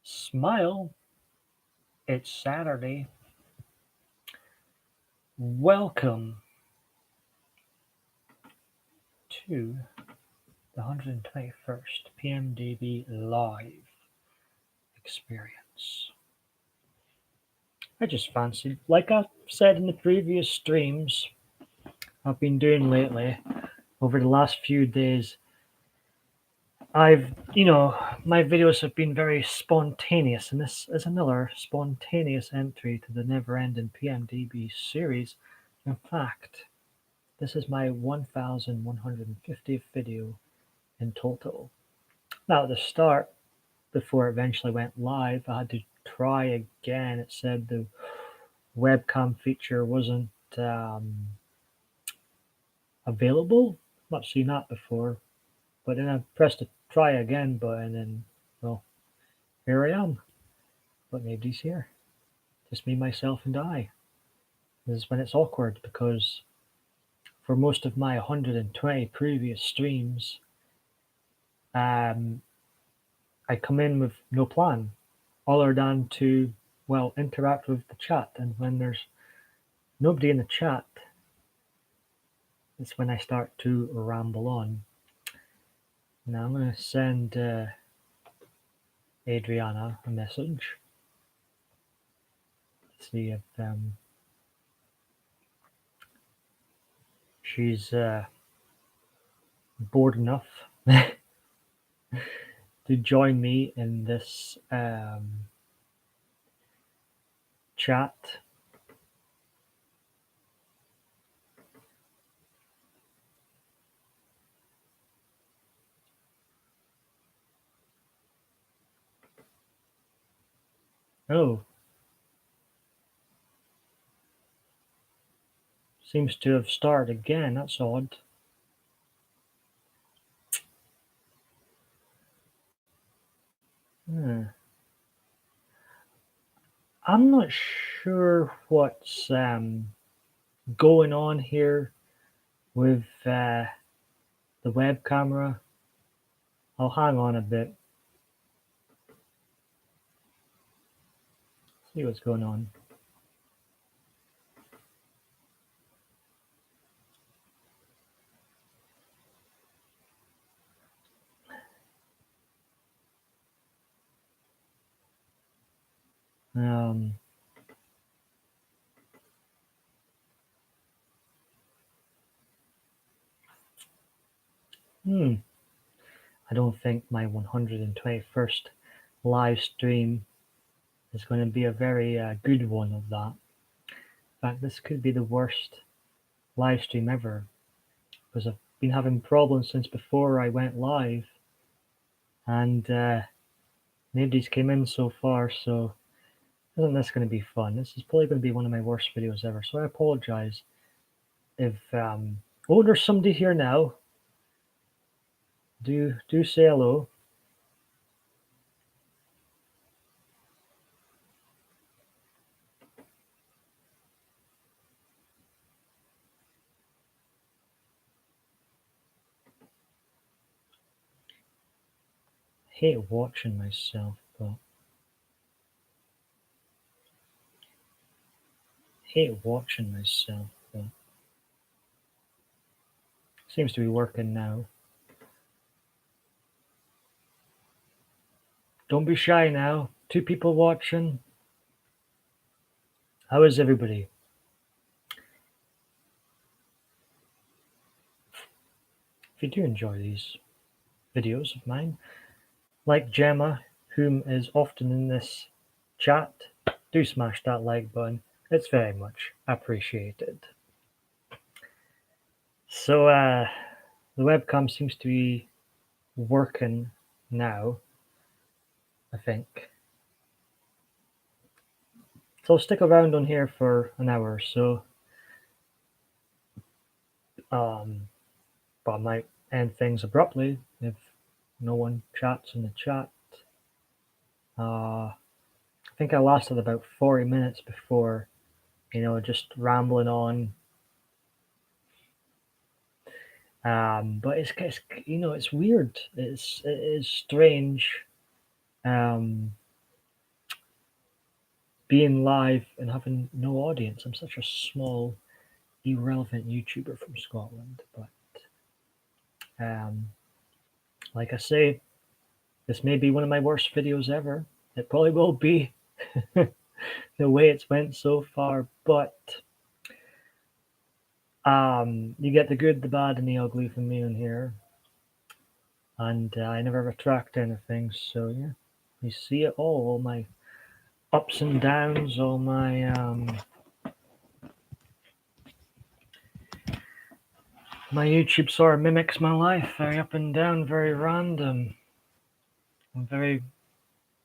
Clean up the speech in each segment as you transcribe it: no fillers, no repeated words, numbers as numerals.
Smile, it's Saturday. Welcome to the 121st PMDB live experience. I just fancied, like I said in the previous streams I've been doing lately, over the last few days, my videos have been very spontaneous, and this is another spontaneous entry to the never ending PMDB series. In fact, this is my 1150th video in total. Now, at the start, before it eventually went live, I had to try again. It said the webcam feature wasn't available. I've not seen that before. But then I pressed the try again button, and well, here I am. But nobody's here. Just me, myself, and I. This is when it's awkward because for most of my 120 previous streams, um, I come in with no plan, other than to, well, interact with the chat. And when there's nobody in the chat, it's when I start to ramble on. Now I'm going to send Adriana a message to see if she's bored enough to join me in this chat. Oh, seems to have started again. That's odd. I'm not sure what's going on here with the web camera. I'll hang on a bit. See what's going on. I don't think my 121st live stream is going to be a very good one of that. In fact, this could be the worst live stream ever, because I've been having problems since before I went live, and nobody's came in so far, so isn't this going to be fun? This is probably going to be one of my worst videos ever, so I apologize if oh, there's somebody here now. Do say hello. Hate watching myself, but seems to be working now. Don't be shy now. 2 people watching. How is everybody? If you do enjoy these videos of mine, like Gemma, whom is often in this chat, do smash that like button. It's very much appreciated. So the webcam seems to be working now, I think. So I'll stick around on here for an hour or so. But I might end things abruptly if no one chats in the chat. I think I lasted about 40 minutes before, just rambling on. But it's it's weird. It is strange. being live and having no audience. I'm such a small, irrelevant YouTuber from Scotland. But um, like I say, this may be one of my worst videos ever. It probably will be the way it's went so far. But you get the good, the bad, and the ugly from me in here. And I never retract anything. So yeah, you see it all my ups and downs, all my YouTube sort of mimics my life, very up and down, very random, and very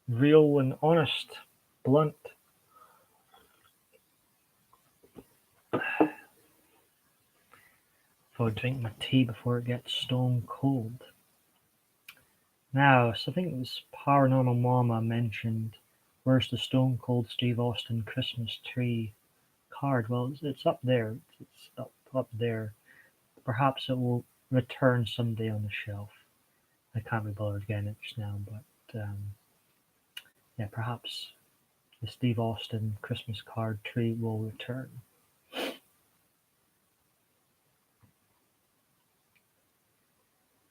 real and honest, blunt. So I drink my tea before it gets stone cold. Now, so I think it was Paranormal Mama mentioned, where's the Stone Cold Steve Austin Christmas tree card? Well, it's up there. It's up there. Perhaps it will return someday on the shelf. I can't be bothered getting it just now, but yeah, perhaps the Steve Austin Christmas card tree will return.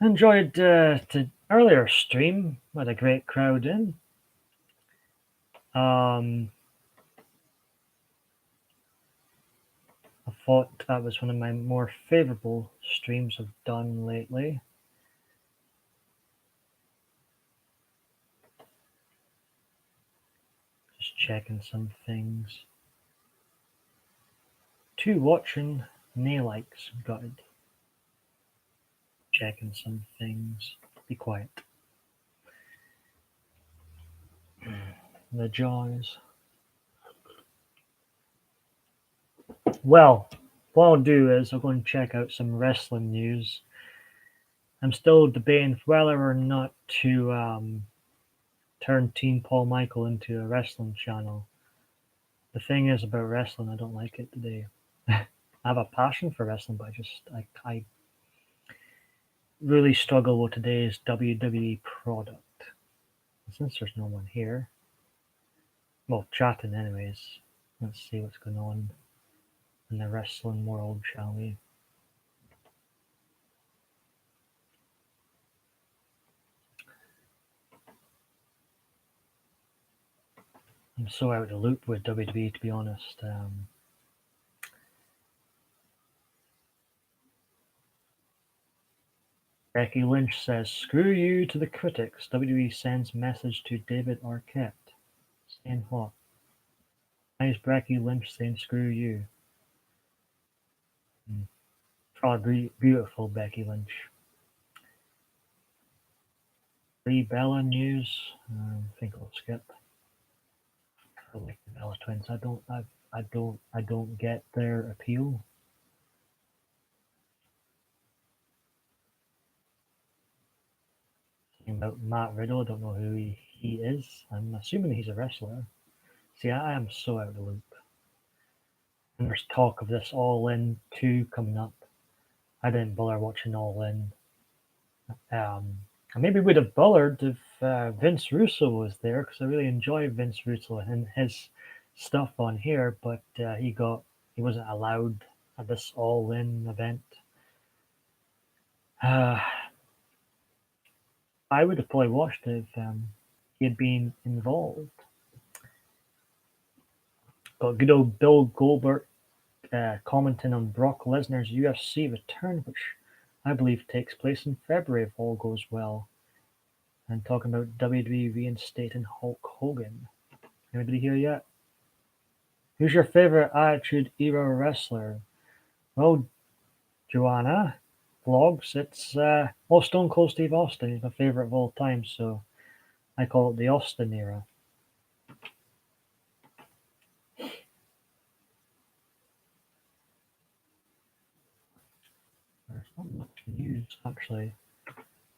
Enjoyed the earlier stream. Had a great crowd in. I thought that was one of my more favorable streams I've done lately. Just checking some things. 2 watching, nae likes, gutted. Checking some things. Be quiet. The joys. Well, what I'll do is I'll go and check out some wrestling news. I'm still debating whether or not to turn Team Paul Michael into a wrestling channel. The thing is about wrestling, I don't like it today. I have a passion for wrestling, but I really struggle with today's WWE product. Since there's no one here, well, chatting anyways, let's see what's going on in the wrestling world, shall we? I'm so out of the loop with WWE, to be honest. Becky Lynch says, "Screw you to the critics." WWE sends message to David Arquette. Saying what? Why is Becky Lynch saying screw you? Probably beautiful Becky Lynch. Brie Bella news. I think I'll skip. I like the Bella twins. I don't get their appeal. About Matt Riddle, I don't know who he is. I'm assuming he's a wrestler. See, I am so out of the loop. And there's talk of this All In 2 coming up. I didn't bother watching All In. I maybe would have bothered if Vince Russo was there, because I really enjoy Vince Russo and his stuff on here, but he wasn't allowed at this All In event. I would have probably watched it if he had been involved. But good old Bill Goldberg commenting on Brock Lesnar's UFC return, which I believe takes place in February if all goes well, and talking about WWE reinstating Hulk Hogan. Anybody here yet? Who's your favorite Attitude Era wrestler? Well, Joanna vlogs. It's Stone Cold Steve Austin. He's my favorite of all time, so I call it the Austin era. There's not much news, actually.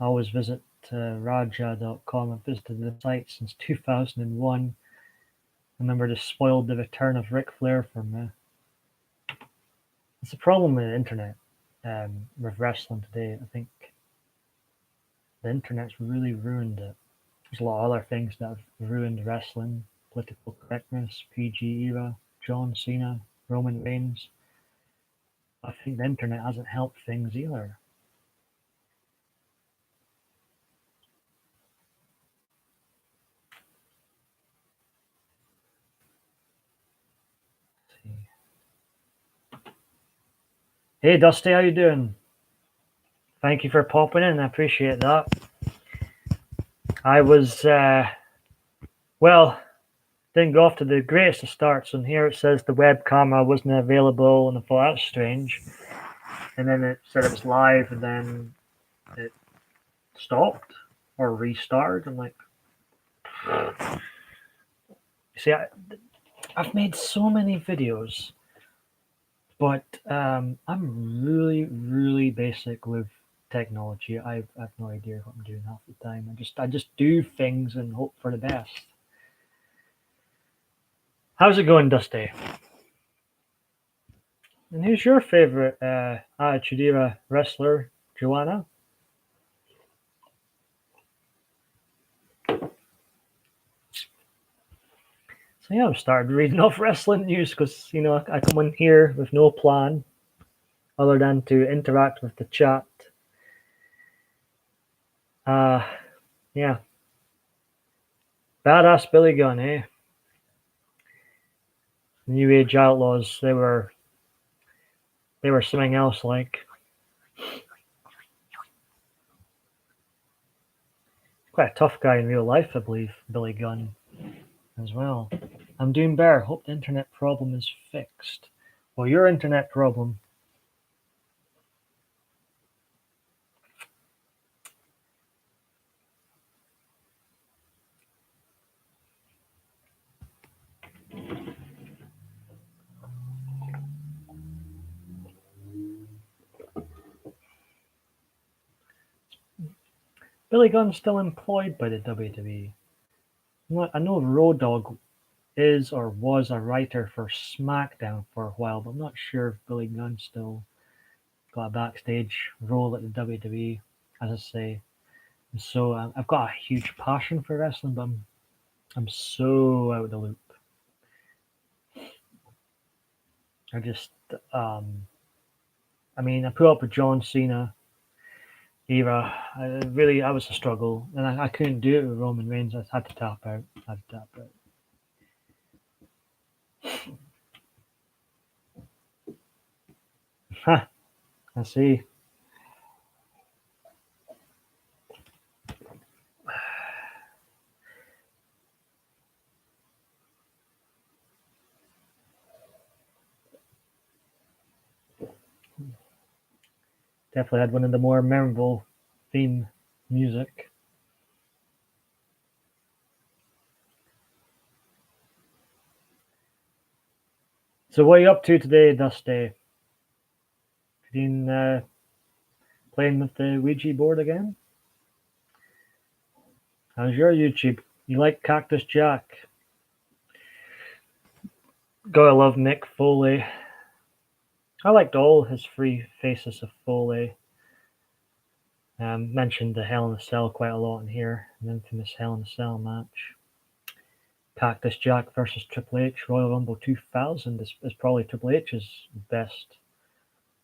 I always visit Raja.com. I've visited the site since 2001. I remember this spoiled the return of Ric Flair for me. It's a problem with the internet, with wrestling today. I think the internet's really ruined it. There's a lot of other things that have ruined wrestling. political correctness, PG era, John Cena, Roman Reigns. I think the internet hasn't helped things either. Let's see. Hey Dusty, how you doing? Thank you for popping in. I appreciate that. I was well, didn't go off to the greatest of starts, and here it says the web camera wasn't available, and I thought that's strange. And then it said it was live, and then it stopped or restarted. I'm like, see, I've made so many videos, but I'm really, really basic with technology. I've no idea what I'm doing half the time. I just do things and hope for the best. How's it going, Dusty? And who's your favorite Attitude Era wrestler, Joanna? So yeah, I've started reading off wrestling news because I come in here with no plan other than to interact with the chat. Yeah, badass Billy Gunn, eh? New Age Outlaws, they were something else. Like, quite a tough guy in real life, I believe, Billy Gunn as well. I'm doing better. Hope the internet problem is fixed. Well, your internet problem. Billy Gunn's still employed by the WWE. I know Road Dogg is or was a writer for SmackDown for a while, but I'm not sure if Billy Gunn still got a backstage role at the WWE. As I say, so I've got a huge passion for wrestling, but I'm so out of the loop. I just, I mean, I put up with John Cena era. I was a struggle, and I couldn't do it with Roman Reigns. I had to tap out. I had to tap out. Ha! I see. Definitely had one of the more memorable theme music. So what are you up to today, Dusty? Been playing with the Ouija board again? How's your YouTube? You like Cactus Jack? Gotta love Mick Foley. I liked all his three faces of Foley. Mentioned the Hell in a Cell quite a lot in here, an infamous Hell in a Cell match. Cactus Jack versus Triple H, Royal Rumble 2000 is probably Triple H's best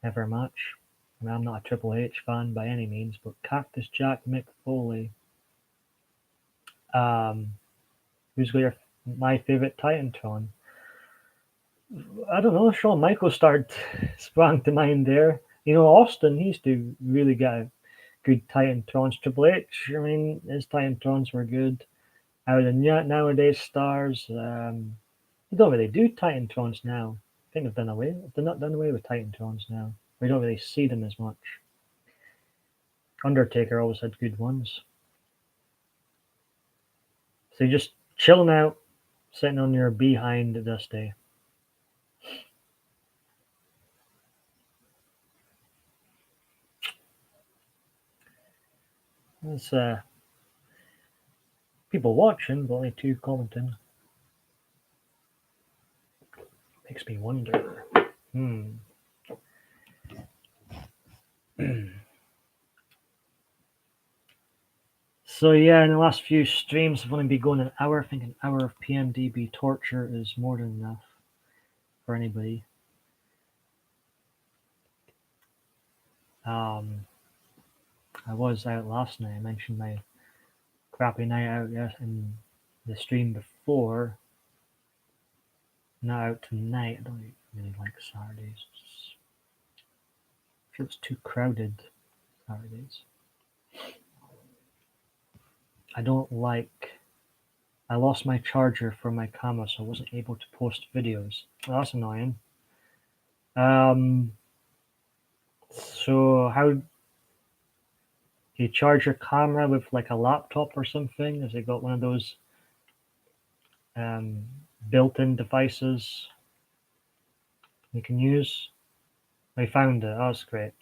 ever match. I mean, I'm not a Triple H fan by any means, but Cactus Jack, Mick Foley. Who's my favorite Titantron? I don't know. Shawn Michaels sprang to mind there. Austin, he used to really get a good Titantrons. Triple H, I mean, his Titantrons were good. Out of the nowadays stars, they don't really do Titantrons now. I think they've not done away with Titantrons now. We don't really see them as much. Undertaker always had good ones. So you're just chilling out, sitting on your behind this day. There's people watching, but only 2 commenting. Makes me wonder. So yeah, in the last few streams, I've only been going an hour. I think an hour of PMDB torture is more than enough for anybody. I was out last night. I mentioned my crappy night out in the stream before. Not out tonight. I don't really like Saturdays. It feels too crowded Saturdays. I don't like. I lost my charger for my camera, so I wasn't able to post videos. Well, that's annoying. So how do you charge your camera with like a laptop or something? Has it got one of those um, built-in devices you can use? I found it. Oh, that's great.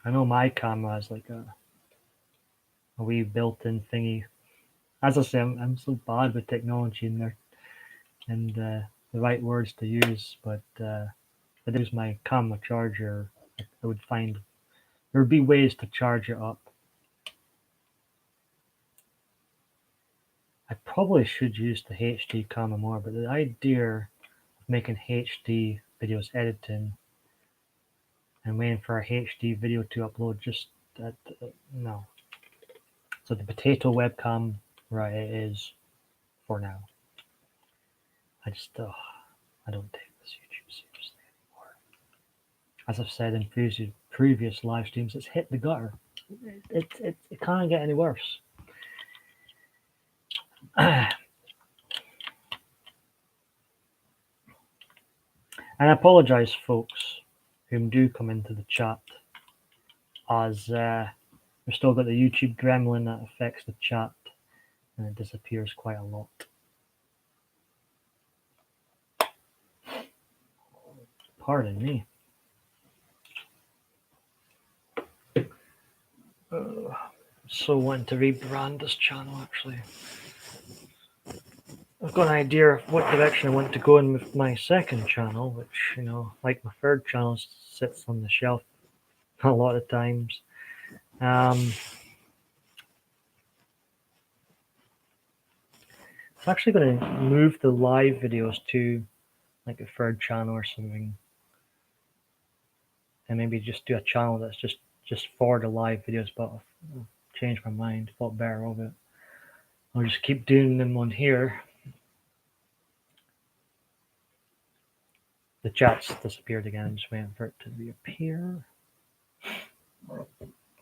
I know my camera has like a wee built-in thingy. As I say, I'm so bad with technology and the right words to use, but if I use my camera charger, I would find there would be ways to charge it up. I probably should use the HD camera more, but the idea of making HD videos editing and waiting for a HD video to upload just no. So the potato webcam, right, it is for now. I just I don't take this YouTube seriously anymore. As I've said in previous live streams, it's hit the gutter. It can't get any worse. And I apologize, folks, who do come into the chat, as we've still got the YouTube gremlin that affects the chat, and it disappears quite a lot. Pardon me. So want to rebrand this channel, actually. I've got an idea of what direction I want to go in with my second channel, which, you know, like my third channel, sits on the shelf a lot of times. I'm actually going to move the live videos to like a third channel or something, and maybe just do a channel that's just for the live videos, but I've changed my mind, thought better of it. I'll just keep doing them on here. The chat's disappeared again. I'm just waiting for it to reappear.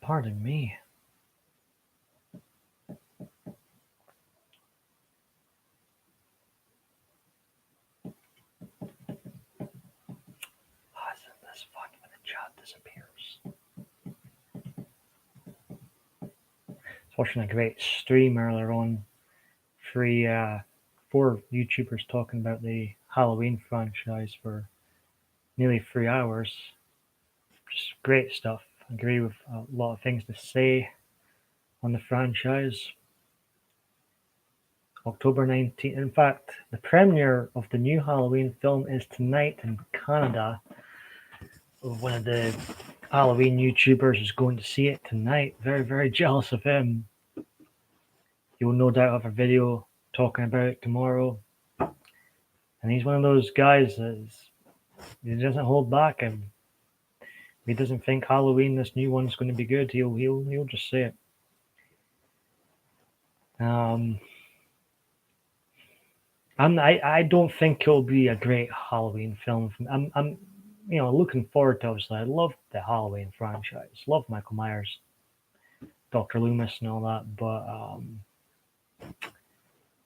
Pardon me. Isn't this fun when the chat disappears? I was watching a great stream earlier on. Four YouTubers talking about the Halloween franchise for nearly 3 hours. Just great stuff. I agree with a lot of things to say on the franchise. October 19th. In fact, the premiere of the new Halloween film is tonight in Canada. One of the Halloween YouTubers is going to see it tonight. Very, very jealous of him. He will no doubt have a video talking about it tomorrow. And he's one of those guys that he doesn't hold back. And if he doesn't think Halloween, this new one's going to be good, he'll just say it. I don't think it'll be a great Halloween film. I'm looking forward to it. Obviously, I love the Halloween franchise. Love Michael Myers, Dr. Loomis, and all that. But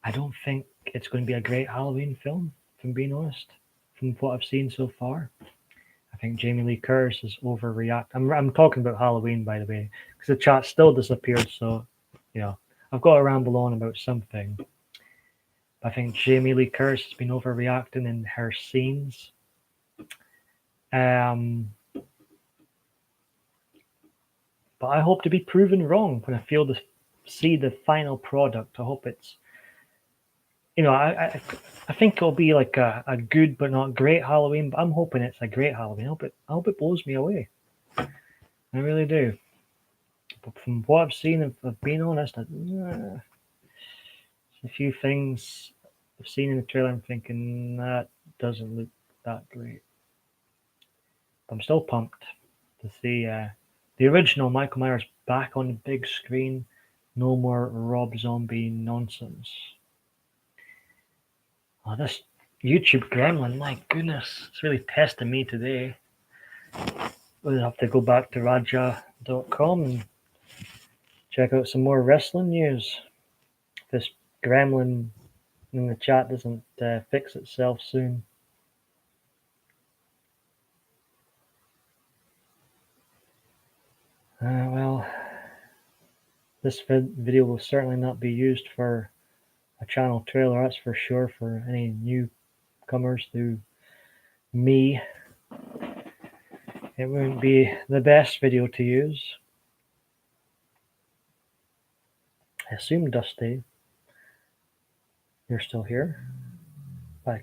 I don't think it's going to be a great Halloween film. If I'm being honest, from what I've seen so far, I think Jamie Lee Curtis is overreacting. I'm talking about Halloween, by the way, because the chat still disappeared. So, I've got to ramble on about something. I think Jamie Lee Curtis has been overreacting in her scenes. But I hope to be proven wrong when I see the final product. I hope it's, I think it'll be like a good but not great Halloween. But I'm hoping it's a great Halloween. I hope it blows me away. I really do. But from what I've seen, if I've been honest, a few things I've seen in the trailer, I'm thinking that doesn't look that great. But I'm still pumped to see the original Michael Myers back on the big screen. No more Rob Zombie nonsense. Oh, this YouTube gremlin, my goodness, it's really testing me today. We'll have to go back to Raja.com and check out some more wrestling news. If this gremlin in the chat doesn't fix itself soon. Well, this video will certainly not be used for a channel trailer, that's for sure, for any newcomers to me. It wouldn't be the best video to use. I assume, Dusty, you're still here. I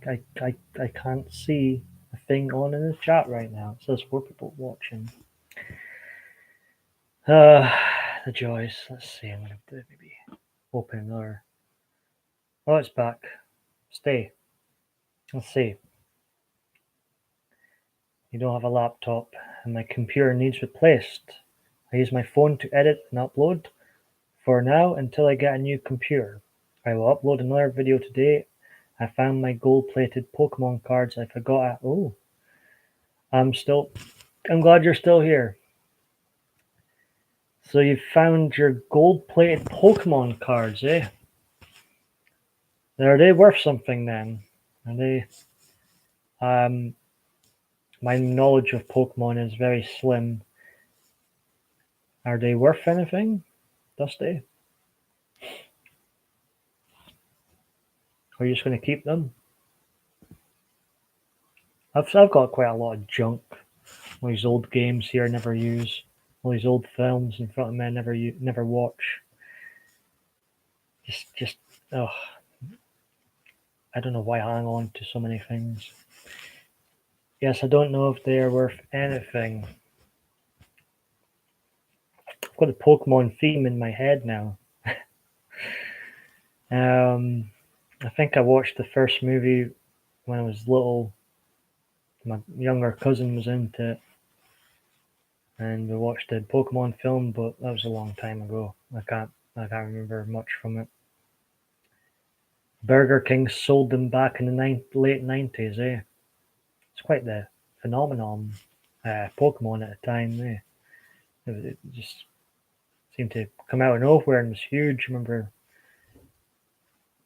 can't see a thing on in the chat right now. It says 4 people watching. The joys. Let's see. I'm going to maybe open another. Oh, it's back. Stay. Let's see. You don't have a laptop, and my computer needs replaced. I use my phone to edit and upload for now until I get a new computer. I will upload another video today. I found my gold-plated Pokemon cards I forgot. Oh, I'm glad you're still here. So you found your gold-plated Pokemon cards, eh? Are they worth something then? Are they? My knowledge of Pokemon is very slim. Are they worth anything, Dusty? Or are you just going to keep them? I've got quite a lot of junk. All these old games here I never use. All these old films in front of me I never watch. Just oh, I don't know why I hang on to so many things. Yes, I don't know if they are worth anything. I've got a Pokemon theme in my head now. I think I watched the first movie when I was little. My younger cousin was into it, and we watched the Pokemon film, but that was a long time ago. I can't remember much from it. Burger King sold them back in the late 90s, eh? It's quite the phenomenon, Pokemon at the time, eh? It just seemed to come out of nowhere and was huge. I remember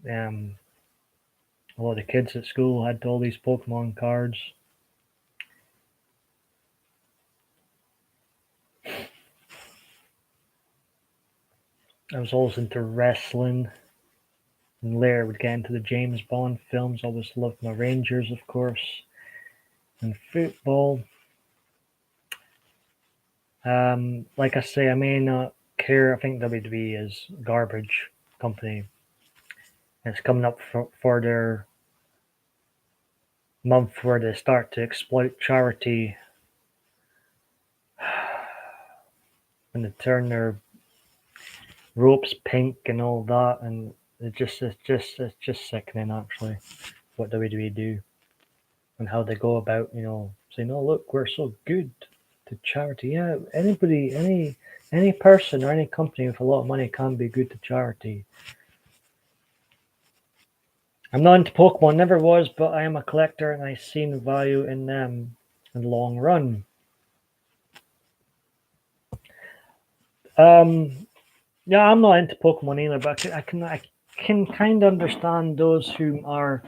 a lot of the kids at school had all these Pokemon cards. I was always into wrestling, and later would get into the James Bond films. Always loved my Rangers, of course, and football. Like I say, I may not care. I think WWE is garbage company. It's coming up for their month where they start to exploit charity when they turn their ropes pink and all that, and it's just sickening actually what WWE do and how they go about, saying, "Oh look, we're so good to charity." Yeah, any person or any company with a lot of money can be good to charity. I'm not into Pokemon, never was, but I am a collector and I seen value in them in the long run. Yeah, I'm not into Pokemon either, but I can kind of understand those who are,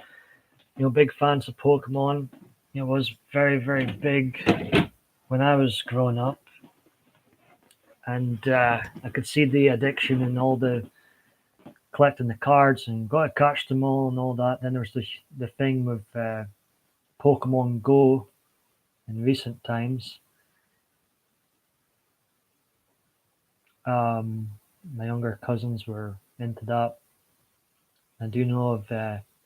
big fans of Pokemon. It was very, very big when I was growing up, and I could see the addiction and all the collecting the cards and got to catch them all and all that. Then there was the thing with Pokemon Go in recent times. My younger cousins were into that. I do know of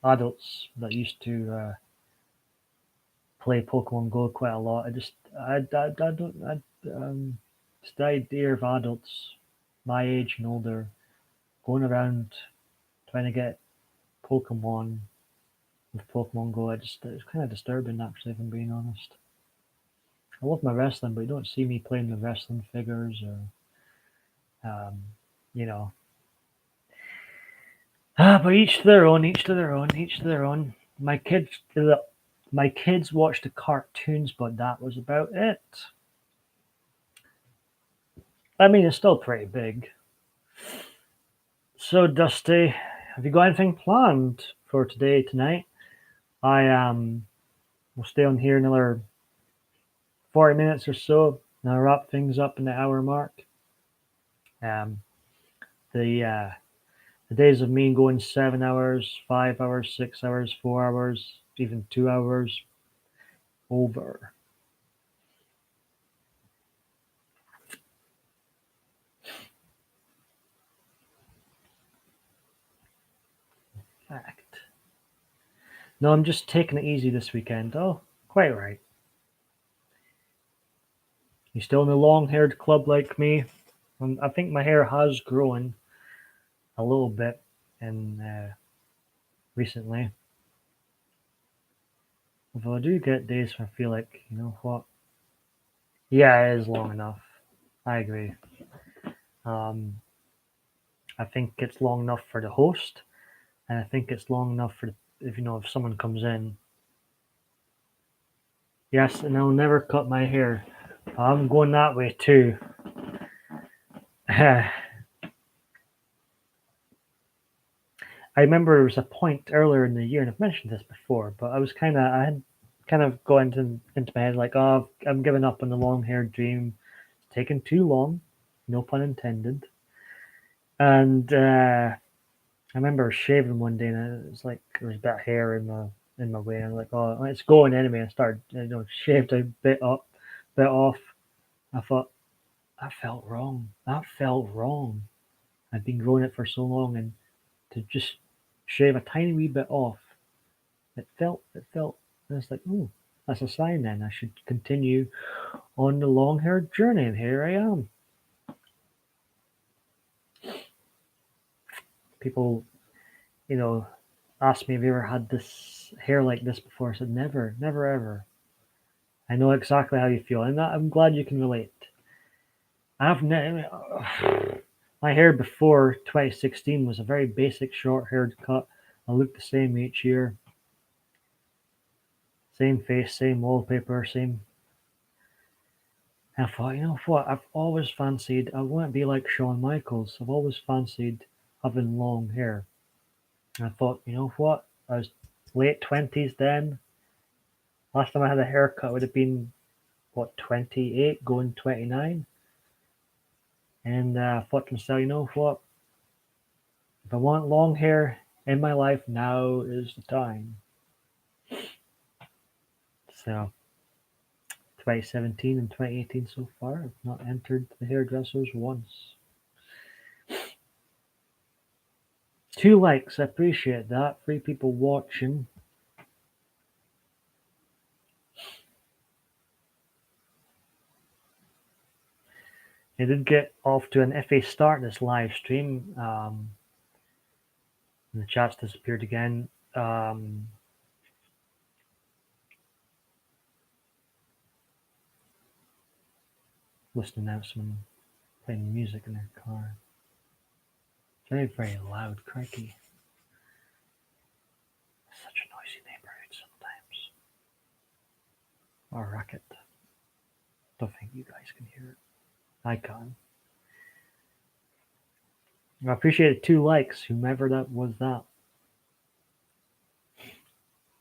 adults that used to play Pokemon Go quite a lot. Just the idea of adults my age and older going around trying to get Pokemon with Pokemon Go. It's kind of disturbing, actually, if I'm being honest. I love my wrestling, but you don't see me playing with wrestling figures or, um, you know. But each to their own, each to their own, each to their own. My kids watched the cartoons, but that was about it. I mean, it's still pretty big. So, Dusty, have you got anything planned for today, tonight? I will stay on here another 40 minutes or so, and I'll wrap things up in the hour mark. Um, the uh, the days of me going 7 hours, 5 hours, 6 hours, 4 hours, even 2 hours, over. Fact. No, I'm just taking it easy this weekend. Oh, quite right. You still in the long-haired club like me? I think my hair has grown a little bit in recently. Although I do get days where I feel like, you know what? Yeah, it is long enough. I agree. Um, I think it's long enough for the host, and I think it's long enough for if someone comes in. Yes, and I'll never cut my hair. I'm going that way too. I remember there was a point earlier in the year, and I've mentioned this before, but I had kind of gone into my head like, oh, I'm giving up on the long hair dream. It's taken too long, no pun intended. And I remember shaving one day, and it was like there was a bit of hair in my way, and I was like, oh, it's going anyway. I started, shaved a bit off. I thought that felt wrong. That felt wrong. I'd been growing it for so long, and to just shave a tiny wee bit off, it felt. And it's like, oh, that's a sign. Then I should continue on the long haired journey, and here I am. People, you know, ask me, have you ever had this hair like this before? I said, never, never, ever. I know exactly how you feel, and I'm glad you can relate. I've ne- my hair before 2016 was a very basic short-haired cut. I looked the same each year, same face, same wallpaper, same. And I thought, you know what? I've always fancied. I want to be like Shawn Michaels. I've always fancied having long hair. And I thought, you know what? I was late 20s then. Last time I had a haircut would have been what 28, going 29. And I thought to myself, you know what? If I want long hair in my life, now is the time. So 2017 and 2018 so far, I've not entered the hairdressers once. 2 likes, I appreciate that. 3 people watching. I did get off to an FA start this live stream. And the chat's disappeared again. Listening out to someone playing music in their car. Very, very loud, crikey. Such a noisy neighborhood sometimes. Or a racket. Don't think you guys can hear it. I can. I appreciate 2 likes, whomever that was that.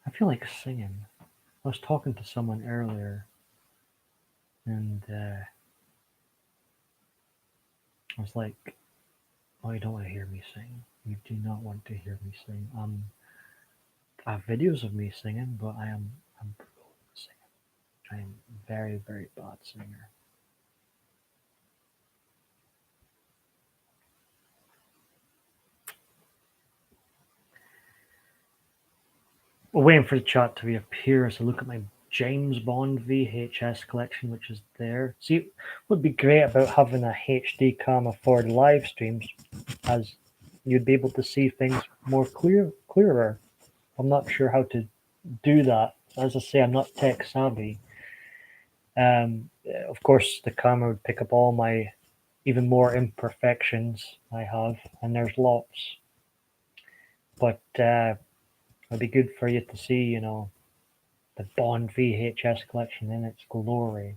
I feel like singing. I was talking to someone earlier, and I was like, "Oh, you don't want to hear me sing. You do not want to hear me sing." I have videos of me singing, but I'm brutal at singing. I am very, very bad singer. We're waiting for the chat to reappear as I look at my James Bond VHS collection, which is there. See, what would be great about having a HD camera for the live streams, as you'd be able to see things more clearer. I'm not sure how to do that. As I say, I'm not tech savvy. Of course, the camera would pick up all my even more imperfections I have, and there's lots. But it'd be good for you to see, the Bond VHS collection in its glory.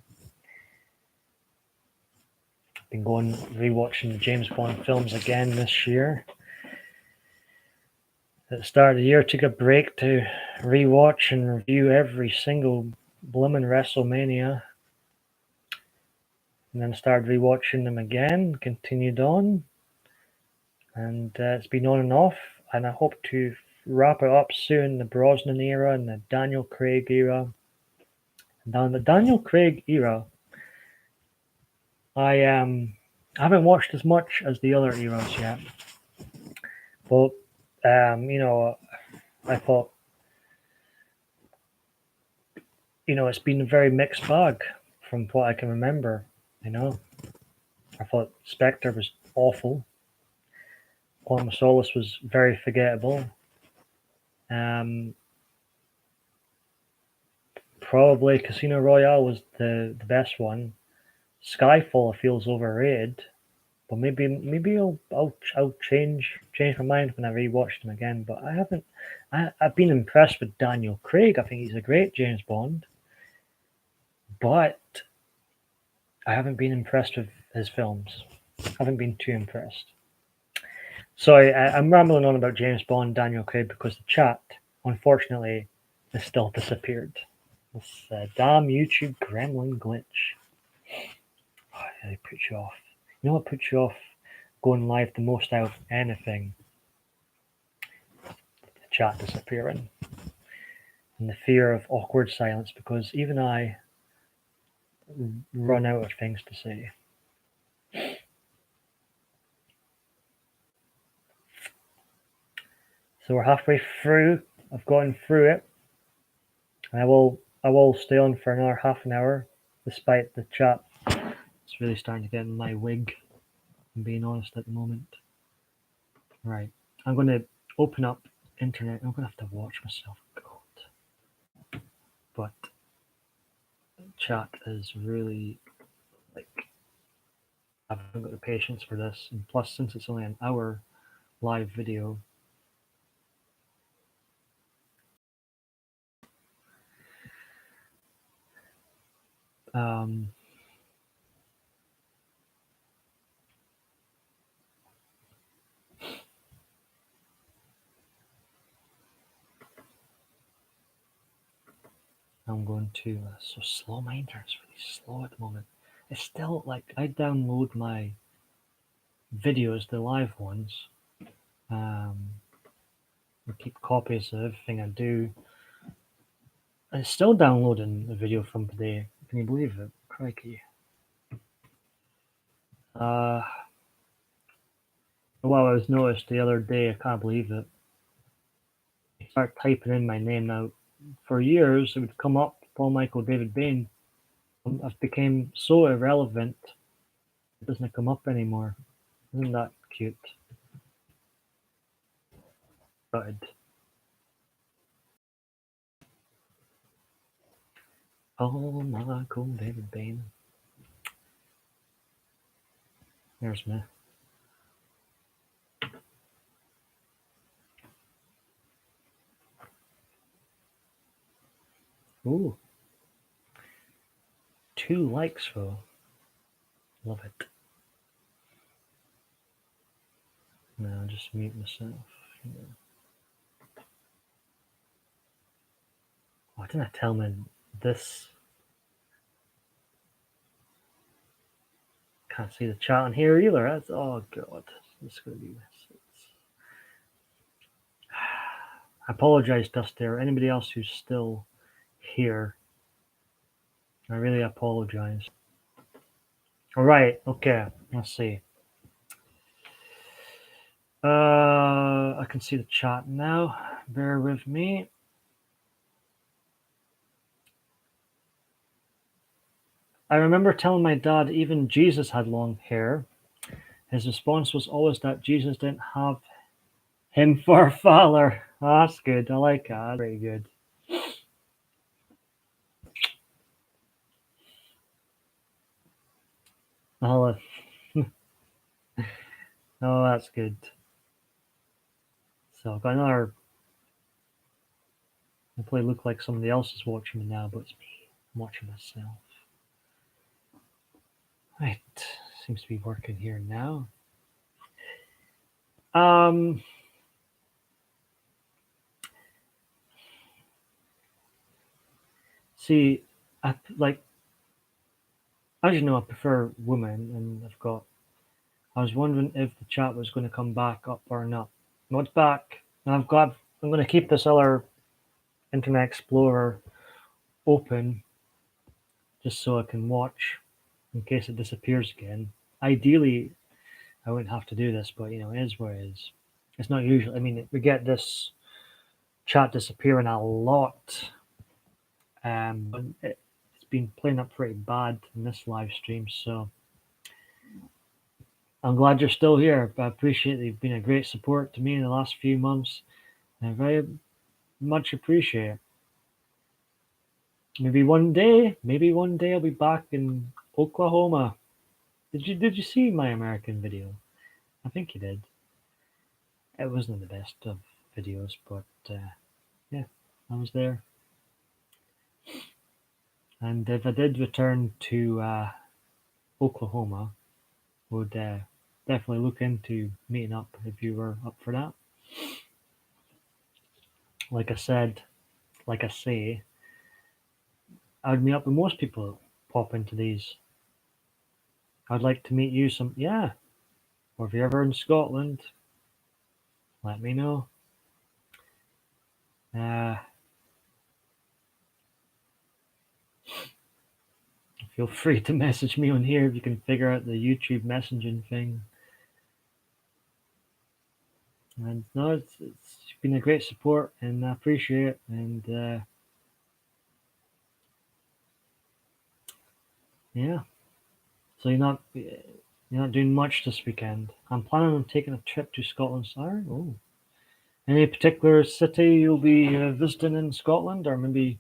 Been going rewatching the James Bond films again this year. At the start of the year, took a break to rewatch and review every single bloomin' WrestleMania, and then started rewatching them again. Continued on, and it's been on and off. And I hope to wrap it up soon. The Brosnan era and the Daniel Craig era. Now, in the Daniel Craig era, I haven't watched as much as the other eras yet, but I thought, it's been a very mixed bag from what I can remember. I thought Spectre was awful. Quantum of Solace was very forgettable. Probably Casino Royale was the best one. Skyfall feels overrated, but maybe I'll change my mind when I rewatch them again. But I haven't. I've been impressed with Daniel Craig. I think he's a great James Bond, but I haven't been impressed with his films. I haven't been too impressed. Sorry, I'm rambling on about James Bond, Daniel Craig, because the chat, unfortunately, has still disappeared. This damn YouTube gremlin glitch. Oh, it really puts you off. You know what puts you off going live the most out of anything? The chat disappearing. And the fear of awkward silence, because even I run out of things to say. So we're halfway through. I've gone through it. And I will stay on for another half an hour, despite the chat. It's really starting to get in my wig, I'm being honest at the moment. Right. I'm going to open up internet. I'm going to have to watch myself. God. But chat is really, I haven't got the patience for this. And plus, since it's only an hour live video, I'm going to, so slow. My internet's really slow at the moment. It's still I download my videos, the live ones. I keep copies of everything I do. It's still downloading a video from today. Can you believe it? Crikey. Well, I was noticed the other day. I can't believe it. I start typing in my name now. For years, it would come up Paul Michael David Bain. I've become so irrelevant. It doesn't come up anymore. Isn't that cute? Good. Paul Michael David Bain. There's me. Ooh. 2 likes though. Love it. No, I'll just mute myself. Why didn't I tell me this? Can't see the chat on here either. That's, oh god. It's gonna be this. I apologize, Dusty, or anybody else who's still here. I really apologize. Alright, okay, let's see. I can see the chat now. Bear with me. I remember telling my dad even Jesus had long hair. His response was always that Jesus didn't have him for a father. Oh, that's good. I like that. That's pretty good. Oh, oh, that's good. So I've got another. I probably look like somebody else is watching me now, but it's me. I'm watching myself. Right. Seems to be working here now. Um, see, like, as you know, I prefer women, and I've got. I was wondering if the chat was going to come back up or not. No, it's back. And I've got. I'm going to keep this other Internet Explorer open just so I can watch in case it disappears again. Ideally, I wouldn't have to do this, but it is what it is. It's not usual. I mean, we get this chat disappearing a lot, but it's been playing up pretty bad in this live stream. So I'm glad you're still here. I appreciate it. You've been a great support to me in the last few months. And I very much appreciate it. Maybe one day I'll be back in Oklahoma. Did you see my American video? I think you did. It wasn't the best of videos, but yeah, I was there. And if I did return to Oklahoma, would definitely look into meeting up if you were up for that. Like I said, like I say, I would meet up with most people that pop into these. I'd like to meet you yeah. Or if you're ever in Scotland, let me know. Uh, feel free to message me on here if you can figure out the YouTube messaging thing. And no, it's been a great support, and I appreciate it. And yeah, so you're not doing much this weekend. I'm planning on taking a trip to Scotland. Sorry. Oh, any particular city you'll be visiting in Scotland, or maybe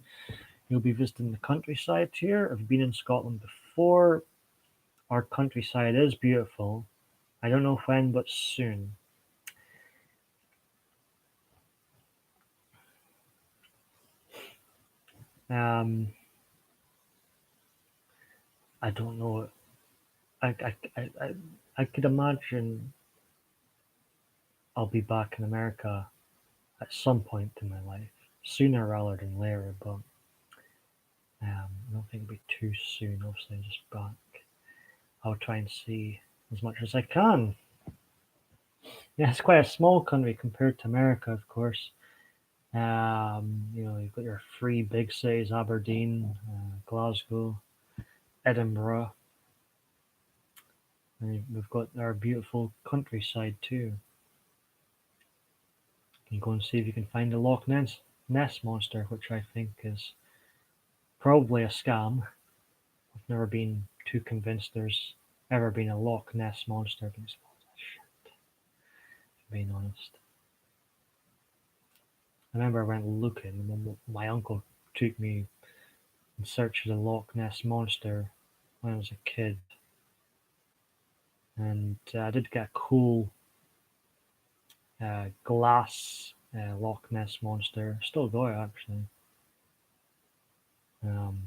you'll be visiting the countryside here? Have you been in Scotland before? Our countryside is beautiful. I don't know when, but soon. Um, I don't know. I could imagine I'll be back in America at some point in my life, sooner rather than later. But I don't think it'll be too soon. Obviously, I'm just back. I'll try and see as much as I can. Yeah, it's quite a small country compared to America, of course. You've got your three big cities: Aberdeen, Glasgow, Edinburgh, and we've got our beautiful countryside too. You can go and see if you can find the Ness monster, which I think is probably a scam. I've never been too convinced there's ever been a Loch Ness monster. I think it's shit, being honest. I remember I went looking. My uncle took me in search of the Loch Ness monster when I was a kid, and I did get a cool glass Loch Ness monster. Still got it actually. Um,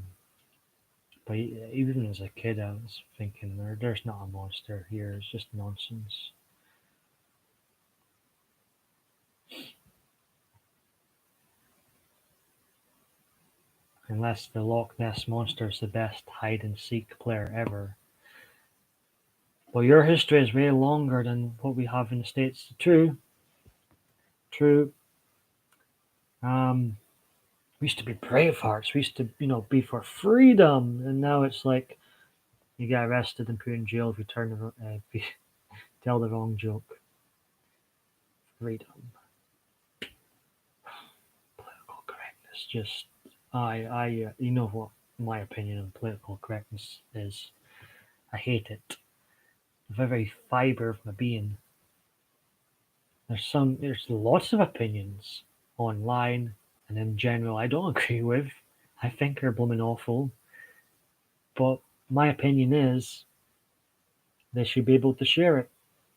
but even as a kid, I was thinking there's not a monster here. It's just nonsense. Unless the Loch Ness monster is the best hide and seek player ever. Well, your history is way longer than what we have in the States. True, true. We used to be bravehearts. We used to, be for freedom, and now it's like you get arrested and put in jail if you if you tell the wrong joke. Freedom, political correctness. Just, you know what? my opinion on political correctness is I hate it. The very fiber of my being. There's lots of opinions online and in general I don't agree with. I think are blooming awful. But my opinion is they should be able to share it.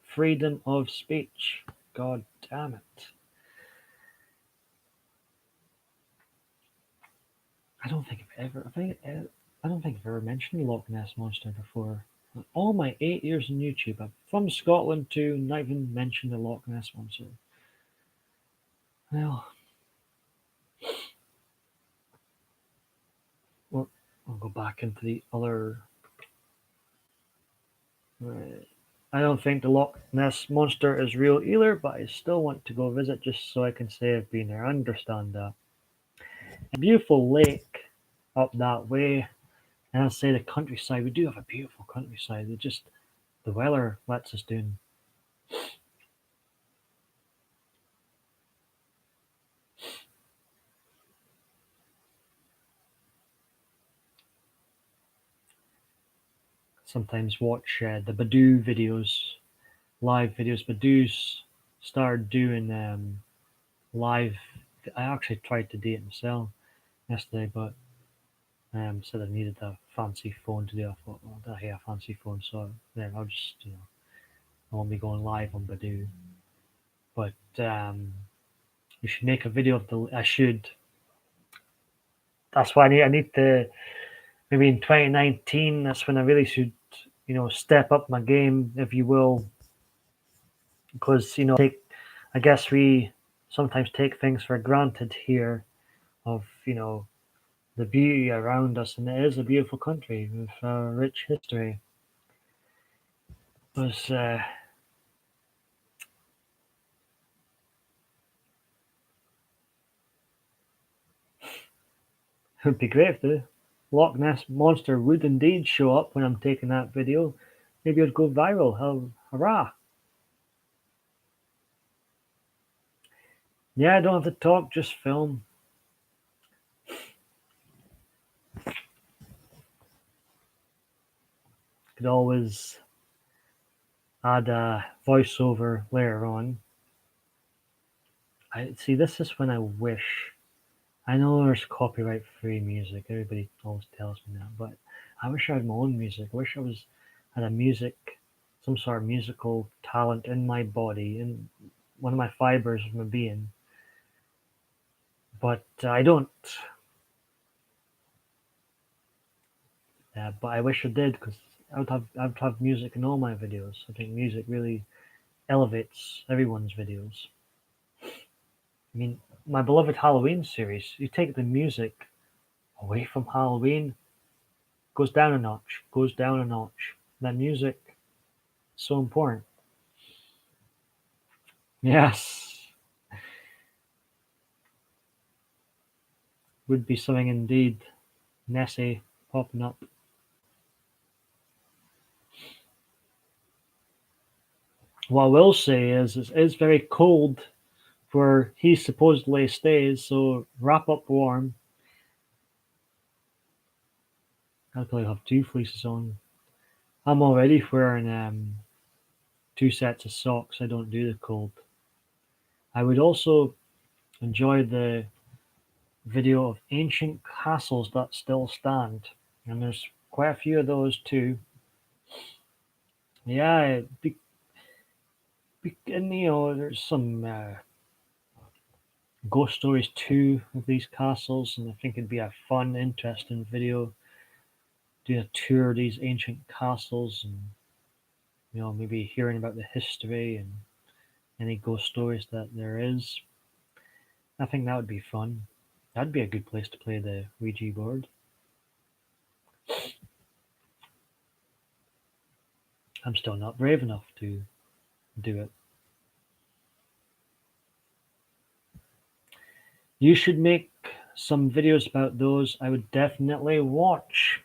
Freedom of speech. God damn it. I don't think I've ever. I don't think I've ever mentioned the Loch Ness monster before. All my 8 years on YouTube, I'm from Scotland to not even mention the Loch Ness monster. Well, I'll go back into the other. I don't think the Loch Ness monster is real either, but I still want to go visit just so I can say I've been there. I understand that. A beautiful lake up that way, and I'll say the countryside. We do have a beautiful countryside. It just the weather lets us down. Sometimes watch the Badoo videos, live videos. Badoo's started doing live. I actually tried to do it myself yesterday, but said I needed a fancy phone to do it. I thought, well, I have a fancy phone, so there I'll just I won't be going live on Badoo. But you should make a video of the. I should. That's why I need to maybe in 2019. That's when I really should step up my game, if you will, because take. I guess we sometimes take things for granted here of the beauty around us, and it is a beautiful country with a rich history. It was it would be great if the Loch Ness monster would indeed show up when I'm taking that video. Maybe it'd go viral. Hurrah! Yeah, I don't have to talk, just film. Could always add a voiceover later on. I see. This is when I wish. I know there's copyright free music. Everybody always tells me that, but I wish I had my own music. I wish I had a music, some sort of musical talent in my body, in one of my fibers of my being. But I don't. But I wish I did because I would have music in all my videos. I think music really elevates everyone's videos. I mean, my beloved Halloween series. You take the music away from Halloween, goes down a notch, goes down a notch. That music, so important. Yes, would be something indeed. Nessie popping up. What I will say is, it is very cold where he supposedly stays, so wrap up warm. I'll probably have two fleeces on. I'm already wearing two sets of socks. I don't do the cold. I would also enjoy the video of ancient castles that still stand, and there's quite a few of those too. Yeah, and there's some ghost stories too of these castles, and I think it'd be a fun, interesting video doing a tour of these ancient castles, and maybe hearing about the history and any ghost stories that there is. I think that would be fun. That'd be a good place to play the Ouija board. I'm still not brave enough to do it. You should make some videos about those. I would definitely watch.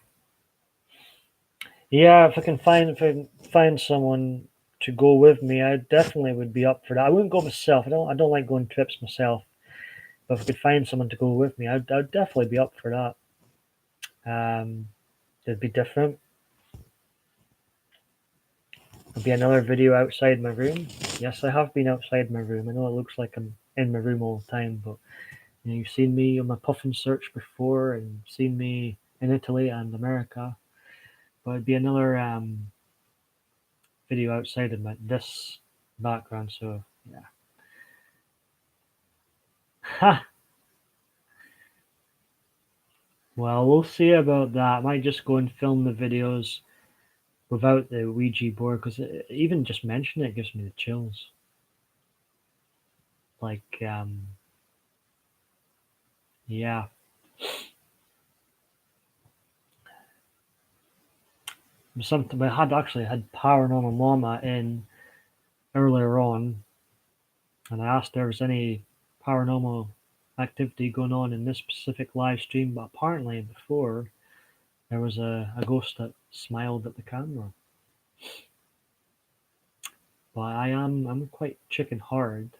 Yeah, if I can find someone to go with me, I definitely would be up for that. I wouldn't go myself. I don't like going trips myself. But if I could find someone to go with me, I'd definitely be up for that. It'd be different. It'll be another video outside my room. Yes, I have been outside my room. I know it looks like I'm in my room all the time, but you've seen me on my puffin search before, and seen me in Italy and America. But it'd be another video outside of this background. So yeah. Ha! Well, we'll see about that. I might just go and film the videos without the Ouija board, because even just mentioning it gives me the chills. Like, yeah. Something I had actually had Paranormal Mama in earlier on, and I asked if there was any paranormal activity going on in this specific live stream, but apparently before there was a ghost that smiled at the camera. But I'm quite chicken hard.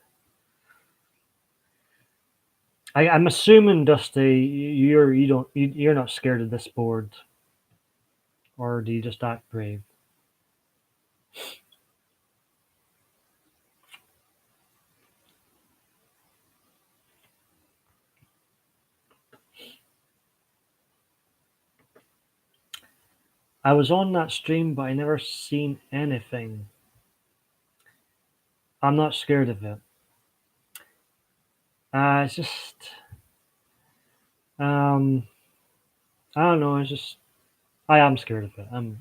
I'm assuming, Dusty, you're not scared of this board, or do you just act brave? I was on that stream, but I never seen anything. I'm not scared of it. It's just, I don't know. It's just, I am scared of it. I'm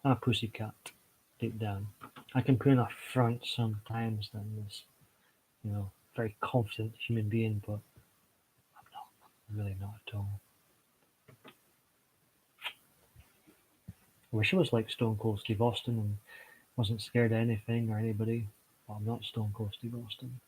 a pussycat deep down. I can put in a front sometimes than this, very confident human being, but I'm not. I'm really not at all. I wish I was like Stone Cold Steve Austin and wasn't scared of anything or anybody. But I'm not Stone Cold Steve Austin.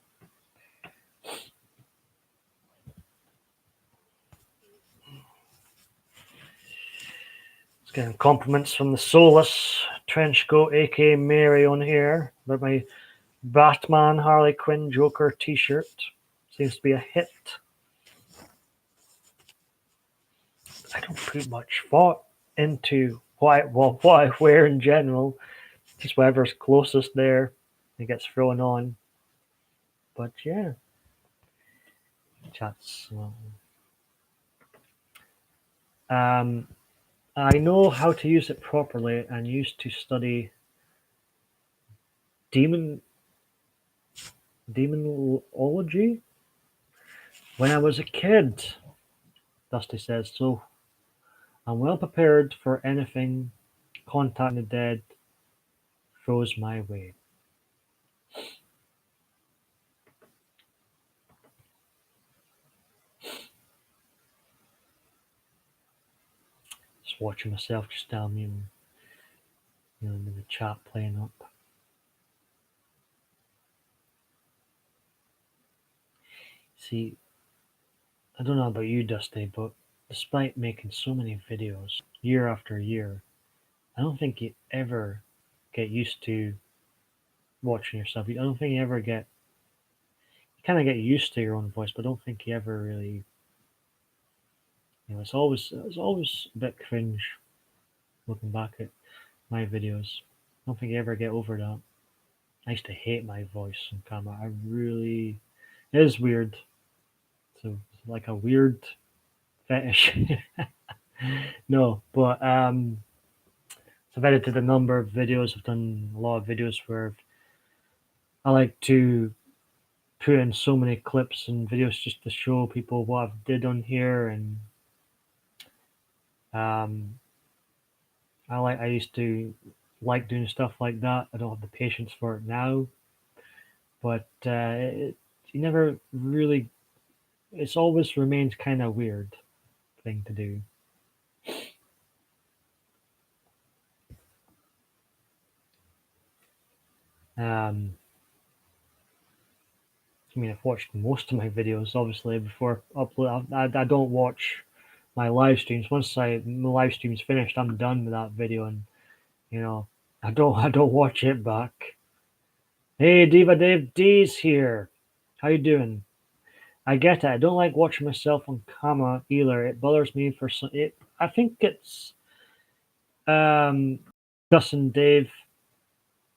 It's getting compliments from the soulless trenchcoat, aka Mary, on here about my Batman Harley Quinn Joker t-shirt. Seems to be a hit. I don't put much thought into what I wear in general. Just whatever's closest there, it gets thrown on. But yeah, chat's. I know how to use it properly and used to study demonology when I was a kid. Dusty says so. I'm well prepared for anything contacting the dead throws my way. Just watching myself just down in the chat playing up. See, I don't know about you, Dusty, but despite making so many videos year after year, I don't think you ever get used to watching yourself. I don't think you ever get. You kind of get used to your own voice, but I don't think you ever really. It's always a bit cringe looking back at my videos. I don't think you ever get over that. I used to hate my voice on camera. I really. It is weird. So it's like a weird fetish. No, but so I've edited a number of videos. I've done a lot of videos where I like to put in so many clips and videos just to show people what I've did on here, and um, I used to like doing stuff like that. I don't have the patience for it now, but you never really. It's always remains kind of weird thing to do. Um, I mean, I've watched most of my videos obviously before upload. I don't watch my live streams. Once my live stream's finished, I'm done with that video, and I don't watch it back. Hey, Diva Dave D's here. How you doing? I get it. I don't like watching myself on camera either. It bothers me for some. I think it's um, Gus and Dave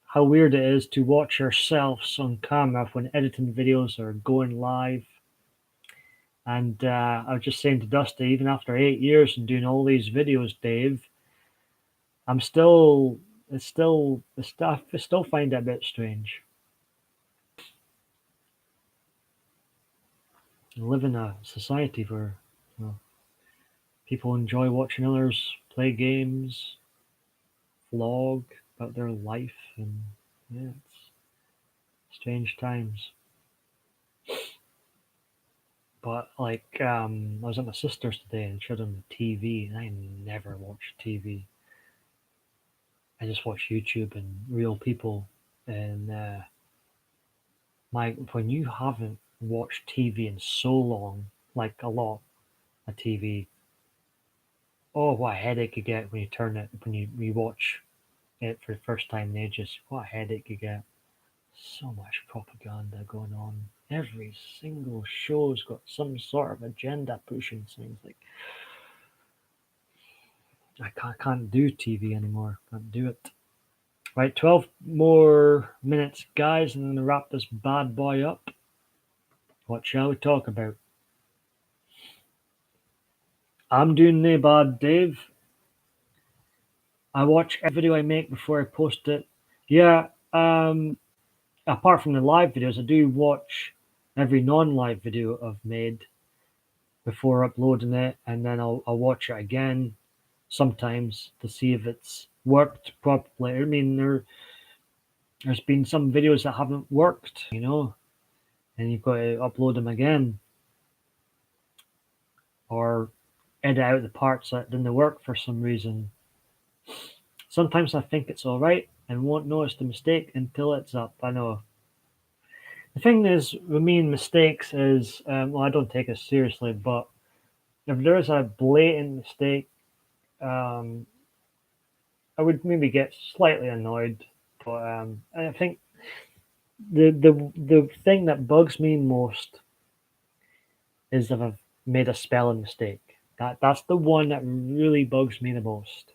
how weird it is to watch yourselves on camera when editing videos or going live. And I was just saying to Dusty, even after 8 years and doing all these videos, Dave, I'm still, I still find it a bit strange. I live in a society where you know, people enjoy watching others play games, vlog about their life, and yeah, it's strange times. But like, I was at my sister's today and showed them the TV, and I never watch TV. I just watch YouTube and real people. And my when you haven't watched TV in so long, like a lot of TV, oh, what a headache you get when you turn it when you rewatch it for the first time in ages. What a headache you get. So much propaganda going on. Every single show's got some sort of agenda pushing things. Like I can't do TV anymore. Can't do it. Right, 12 more minutes, guys, and then to wrap this bad boy up. What shall we talk about? I'm doing nae bad, Dave. I watch every video I make before I post it. Yeah, apart from the live videos, I do watch every non-live video I've made before uploading it, and then I'll watch it again sometimes to see if it's worked properly. I mean, there's been some videos that haven't worked, and you've got to upload them again or edit out the parts that didn't work for some reason. Sometimes I think it's all right and won't notice the mistake until it's up. I know. The thing is, with me and mistakes is, well, I don't take it seriously, but if there's a blatant mistake, um, I would maybe get slightly annoyed. But I think the thing that bugs me most is if I've made a spelling mistake. That's the one that really bugs me the most.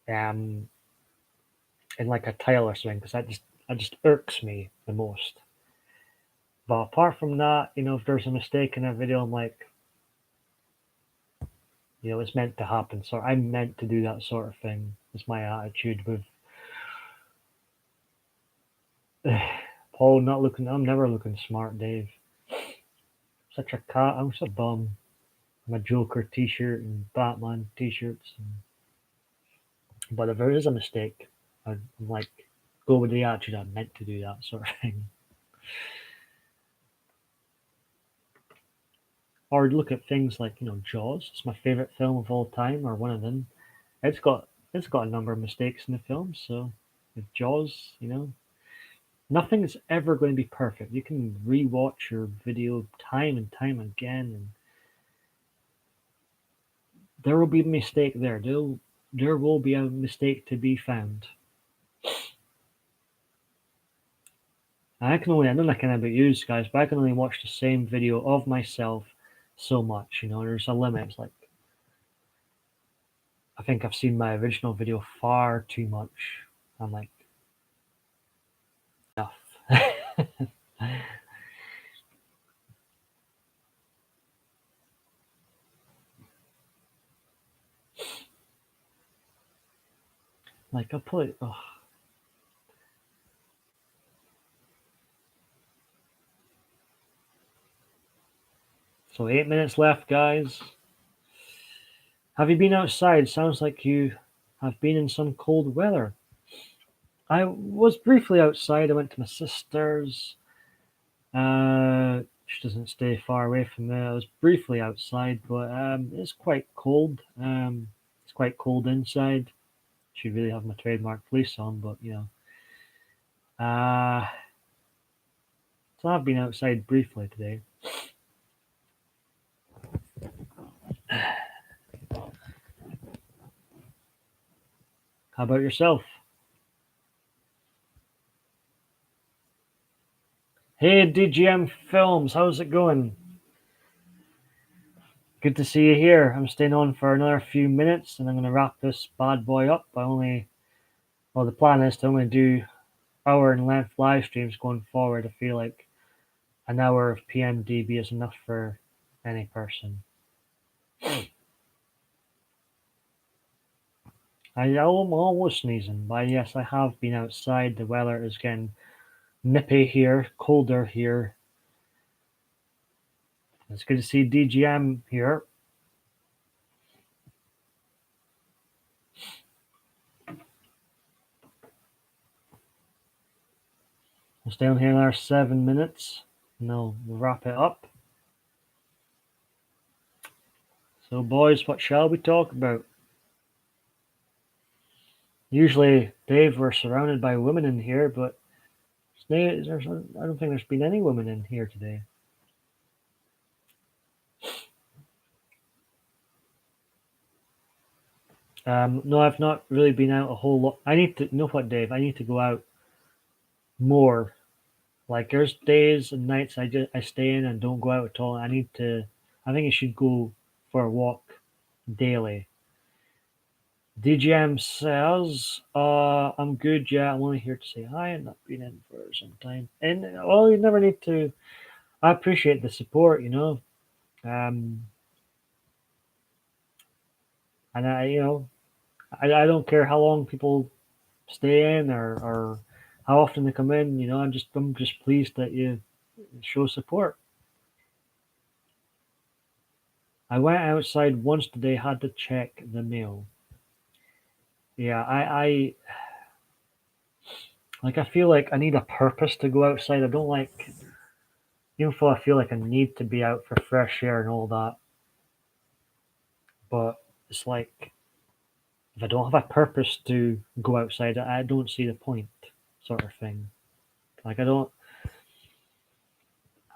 Um, in like a tile or something, because that just irks me the most. But apart from that, if there's a mistake in a video, I'm like, it's meant to happen. So I'm meant to do that sort of thing. It's my attitude with Paul not looking. I'm never looking smart, Dave. Such a cat. I'm such a bum. I'm a Joker T-shirt and Batman T-shirts. But if there is a mistake, I'm like, go with the attitude. I'm meant to do that sort of thing. Or look at things like Jaws. It's my favorite film of all time, or one of them. It's got it's got a number of mistakes in the film. So with Jaws, nothing is ever going to be perfect. You can rewatch your video time and time again, and there will be a mistake there. There will be a mistake to be found. I don't know kind of about you guys, but I can only watch the same video of myself so much. There's a limit. It's like I think I've seen my original video far too much. I'm like enough. Like I'll put oh, so 8 minutes left, guys. Have you been outside? Sounds like you have been in some cold weather. I was briefly outside. I went to my sister's. She doesn't stay far away from there. I was briefly outside, but it's quite cold. It's quite cold inside. Should really have my trademark fleece on, but Uh, so I've been outside briefly today. How about yourself? Hey DGM Films, how's it going? Good to see you here. I'm staying on for another few minutes and I'm going to wrap this bad boy up. Well, the plan is to only do hour and length live streams going forward. I feel like an hour of PMDB is enough for any person. I'm almost sneezing, but yes, I have been outside. The weather is getting nippy here, colder here. It's good to see DGM here. We'll stay on here another 7 minutes and we'll wrap it up. So, boys, what shall we talk about? Usually, Dave, we're surrounded by women in here, but I don't think there's been any women in here today. No, I've not really been out a whole lot. I need to, you know what, Dave? I need to go out more. Like, there's days and nights I stay in and don't go out at all. I think I should go for a walk daily. DGM says, I'm good, yeah, I'm only here to say hi and not been in for some time. And, well, you never need to, I appreciate the support, you know. Um, and I don't care how long people stay in or how often they come in, you know, I'm just pleased that you show support. I went outside once today, had to check the mail. Yeah, I feel like I need a purpose to go outside. I don't like, even though I feel like I need to be out for fresh air and all that, but it's like if I don't have a purpose to go outside, I don't see the point, sort of thing. Like I'm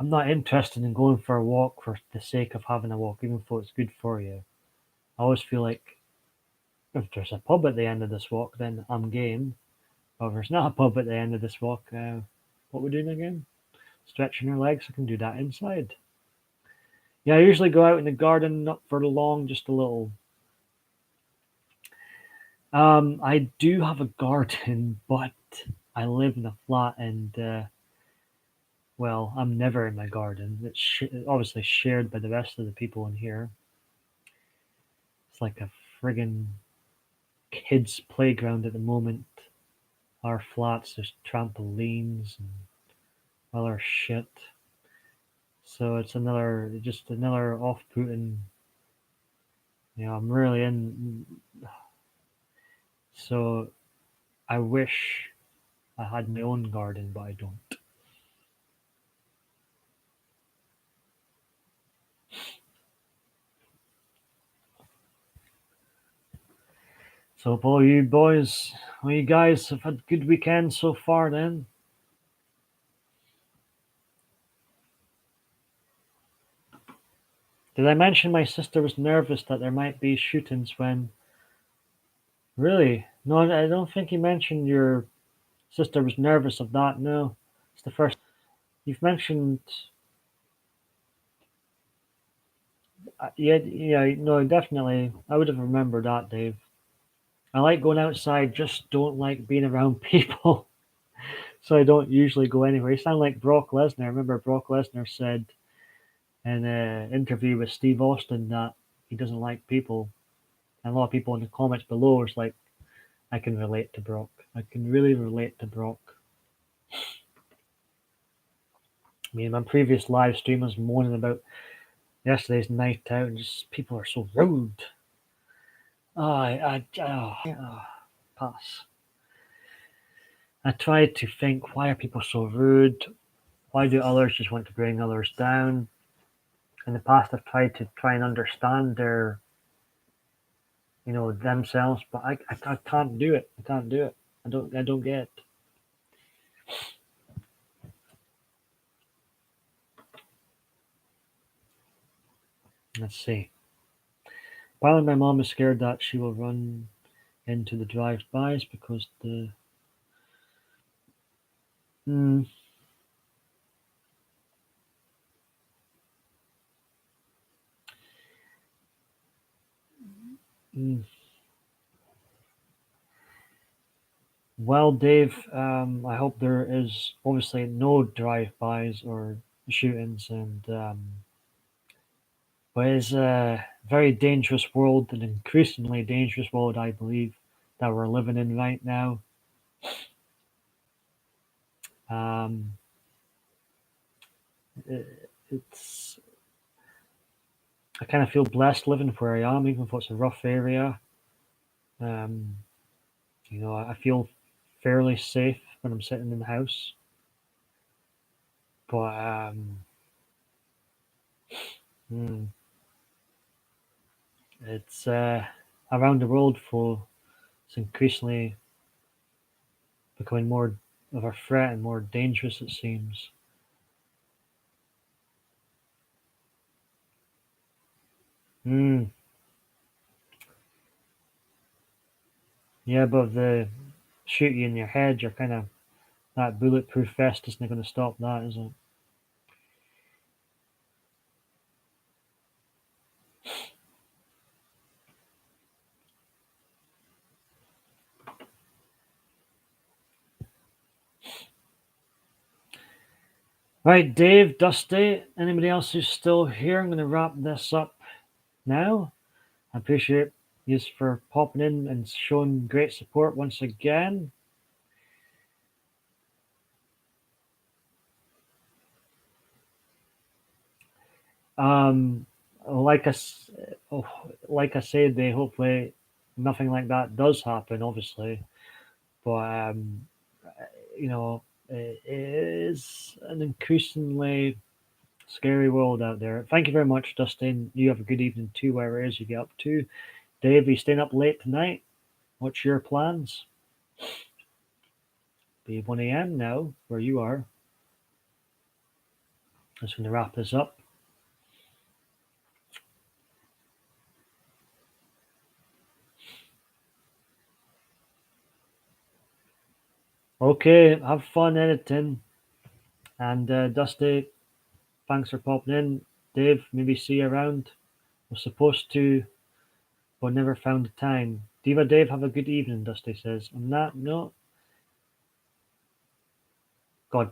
not interested in going for a walk for the sake of having a walk, even though it's good for you. I always feel like if there's a pub at the end of this walk, then I'm game. Or if there's not a pub at the end of this walk, what we're doing again? Stretching our legs. I can do that inside. Yeah, I usually go out in the garden, not for long, just a little. I do have a garden, but I live in a flat, and well, I'm never in my garden. It's obviously shared by the rest of the people in here. It's like a friggin' kids' playground at the moment. Our flats, there's trampolines and other shit. So it's just another off-putting. I'm really in. So I wish I had my own garden, but I don't. So, boy, you boys, well, you guys have had good weekends so far then? Did I mention my sister was nervous that there might be shootings when. Really? No, I don't think you mentioned your sister was nervous of that. No. It's the first. You've mentioned. Yeah, no, definitely. I would have remembered that, Dave. I like going outside, just don't like being around people. So I don't usually go anywhere. You sound like Brock Lesnar. I remember Brock Lesnar said in an interview with Steve Austin that he doesn't like people. And a lot of people in the comments below was like, I can relate to Brock. I can really relate to Brock. I mean, my previous live stream was moaning about yesterday's night out, and just people are so rude. Pass. I tried to think, why are people so rude? Why do others just want to bring others down? In the past, I've tried to try and understand themselves, but I can't do it. I can't do it. I don't get it. Let's see. Apparently, my mom is scared that she will run into the drive-bys because the. Hmm, Mm. Well, Dave, I hope there is obviously no drive-bys or shootings, and but it's a very dangerous world, an increasingly dangerous world, I believe, that we're living in right now. Um, it's I kind of feel blessed living where I am, even if it's a rough area. Um, I feel fairly safe when I'm sitting in the house, but hmm, it's around the world for it's increasingly becoming more of a threat and more dangerous. It seems. Hmm. Yeah, but if they shoot you in your head, you're kind of that bulletproof vest isn't going to stop that, is it? Right, Dave, Dusty, anybody else who's still here? I'm going to wrap this up now. I appreciate you for popping in and showing great support once again. Um, like I, s- oh, like I said, they hopefully nothing like that does happen, obviously, but it is an increasingly scary world out there. Thank you very much, Dustin. You have a good evening too, wherever it is you get up to. Dave, are you staying up late tonight? What's your plans? Be 1 a.m. now, where you are. Just going to wrap this up. Okay, have fun editing. And Dusty, thanks for popping in. Dave, maybe see you around. Was supposed to, but never found the time. Diva Dave, have a good evening, Dusty says. On that note, God bless.